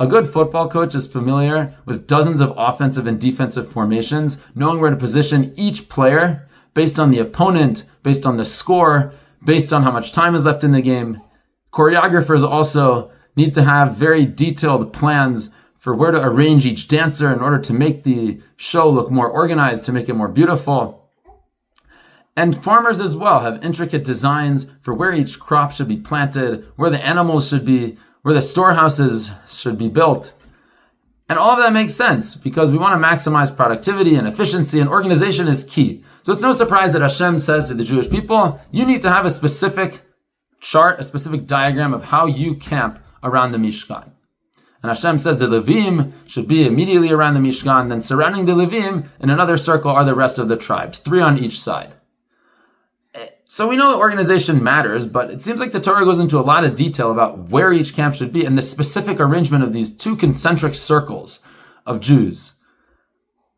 A good football coach is familiar with dozens of offensive and defensive formations, knowing where to position each player based on the opponent, based on the score, based on how much time is left in the game. Choreographers also need to have very detailed plans for where to arrange each dancer in order to make the show look more organized, to make it more beautiful. And farmers as well have intricate designs for where each crop should be planted, where the animals should be, where the storehouses should be built. And all of that makes sense because we want to maximize productivity and efficiency, and organization is key. So it's no surprise that Hashem says to the Jewish people, you need to have a specific chart, a specific diagram of how you camp around the Mishkan. And Hashem says the Levim should be immediately around the Mishkan, then surrounding the Levim in another circle are the rest of the tribes, 3 on each side. So we know that organization matters, but it seems like the Torah goes into a lot of detail about where each camp should be and the specific arrangement of these 2 concentric circles of Jews.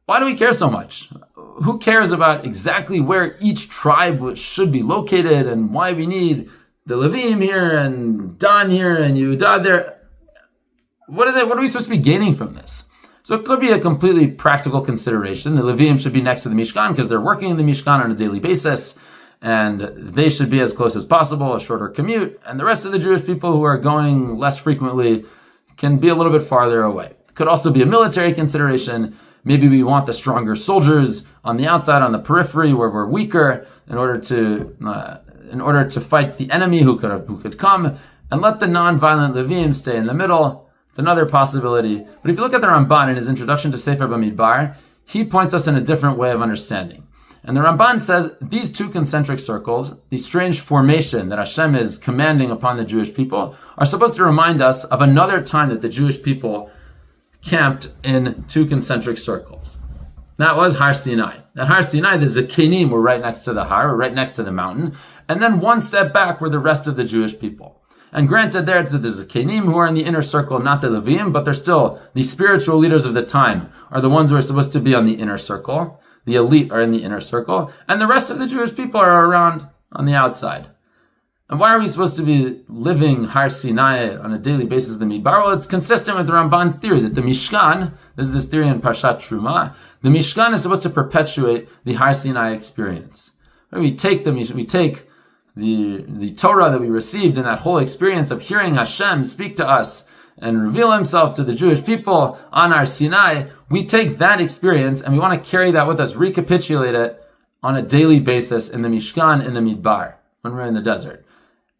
Why do we care so much? Who cares about exactly where each tribe should be located and why we need the Levim here and Dan here and Yehudah there? What is it? What are we supposed to be gaining from this? So it could be a completely practical consideration. The Levim should be next to the Mishkan because they're working in the Mishkan on a daily basis, and they should be as close as possible, a shorter commute. And the rest of the Jewish people who are going less frequently can be a little bit farther away. It could also be a military consideration. Maybe we want the stronger soldiers on the outside, on the periphery, where we're weaker, in order to fight the enemy who could come, and let the non-violent Levim stay in the middle. It's another possibility. But if you look at the Ramban in his introduction to Sefer Bemidbar, he points us in a different way of understanding. And the Ramban says these 2 concentric circles, the strange formation that Hashem is commanding upon the Jewish people, are supposed to remind us of another time that the Jewish people camped in 2 concentric circles. That was Har Sinai. At Har Sinai, the Zakenim were right next to the Har, right next to the mountain, and then 1 step back were the rest of the Jewish people. And granted, there it's the Zakenim who are in the inner circle, not the Levim, but they're still the spiritual leaders of the time are the ones who are supposed to be on the inner circle. The elite are in the inner circle, and the rest of the Jewish people are around on the outside. And why are we supposed to be living Har Sinai on a daily basis in the Midbar? Well, it's consistent with the Ramban's theory that the Mishkan, this is his theory in Parashat Truma, the Mishkan is supposed to perpetuate the Har Sinai experience. We take the Torah that we received in that whole experience of hearing Hashem speak to us and reveal himself to the Jewish people on Har Sinai. We take that experience and we want to carry that with us, recapitulate it on a daily basis in the Mishkan, in the Midbar, when we're in the desert.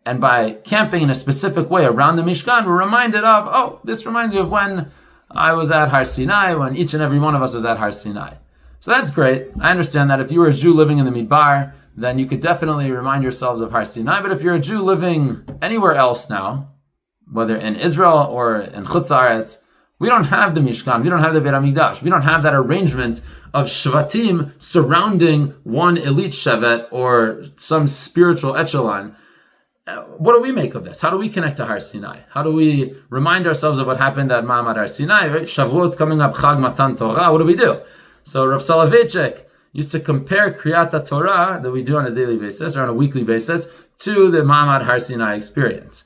And by camping in a specific way around the Mishkan, we're reminded of, this reminds me of when I was at Har Sinai, when each and every one of us was at Har Sinai. So that's great. I understand that if you were a Jew living in the Midbar, then you could definitely remind yourselves of Har Sinai. But if you're a Jew living anywhere else now, whether in Israel or in Chutz Haaretz, we don't have the Mishkan, we don't have the Beit HaMikdash, we don't have that arrangement of Shvatim surrounding one elite Shevet or some spiritual echelon. What do we make of this? How do we connect to Har Sinai? How do we remind ourselves of what happened at Ma'amad Har Sinai? Right? Shavuot's coming up, Chag Matan Torah. What do we do? So Rav Soloveitchik used to compare Kriyat Torah that we do on a daily basis or on a weekly basis to the Ma'amad Har Sinai experience.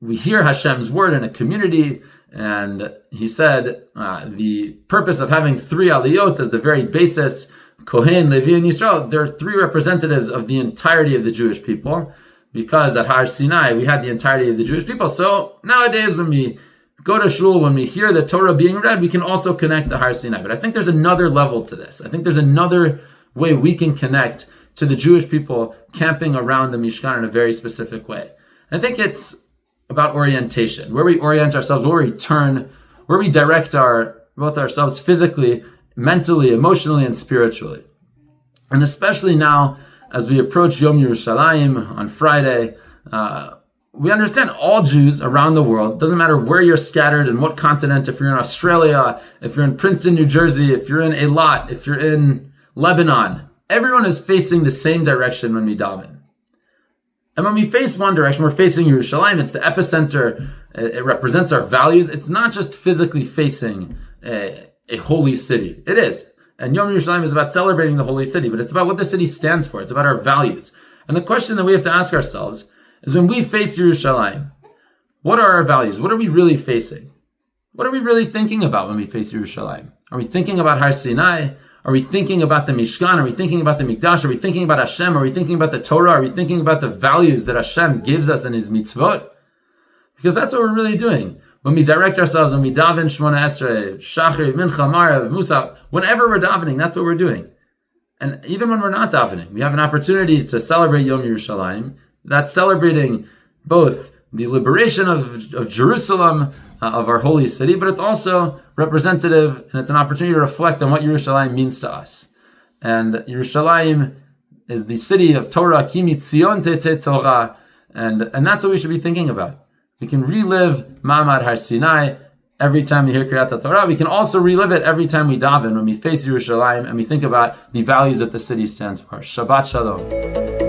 We hear Hashem's word in a community, and he said the purpose of having 3 aliyot as the very basis, Kohen, Levi, and Yisrael, there are 3 representatives of the entirety of the Jewish people, because at Har Sinai we had the entirety of the Jewish people. So nowadays when we go to shul, when we hear the Torah being read, we can also connect to Har Sinai. But I think there's another level to this. I think there's another way we can connect to the Jewish people camping around the Mishkan in a very specific way. I think it's about orientation, where we orient ourselves, where we turn, where we direct both ourselves physically, mentally, emotionally, and spiritually. And especially now, as we approach Yom Yerushalayim on Friday, we understand all Jews around the world, doesn't matter where you're scattered and what continent, if you're in Australia, if you're in Princeton, New Jersey, if you're in Eilat, if you're in Lebanon, everyone is facing the same direction when we daven. And when we face one direction, we're facing Yerushalayim. It's the epicenter. It represents our values. It's not just physically facing a holy city. It is. And Yom Yerushalayim is about celebrating the holy city, but it's about what the city stands for. It's about our values. And the question that we have to ask ourselves is, when we face Yerushalayim, what are our values? What are we really facing? what are we really thinking about when we face Yerushalayim? Are we thinking about Har Sinai? Are we thinking about the Mishkan? Are we thinking about the Mikdash? Are we thinking about Hashem? Are we thinking about the Torah? Are we thinking about the values that Hashem gives us in His mitzvot? Because that's what we're really doing. When we direct ourselves, when we daven Shmona Esrei, Shachar, Mincha, Marav, Musaf, whenever we're davening, that's what we're doing. And even when we're not davening, we have an opportunity to celebrate Yom Yerushalayim. That's celebrating both the liberation of Jerusalem, of our holy city, but it's also representative, and it's an opportunity to reflect on what Yerushalayim means to us. And Yerushalayim is the city of Torah, Ki mitzion tetzeh Torah, and that's what we should be thinking about. We can relive Ma'amad Har Sinai every time we hear Kriyat Torah. We can also relive it every time we daven, when we face Yerushalayim and we think about the values that the city stands for. Shabbat Shalom.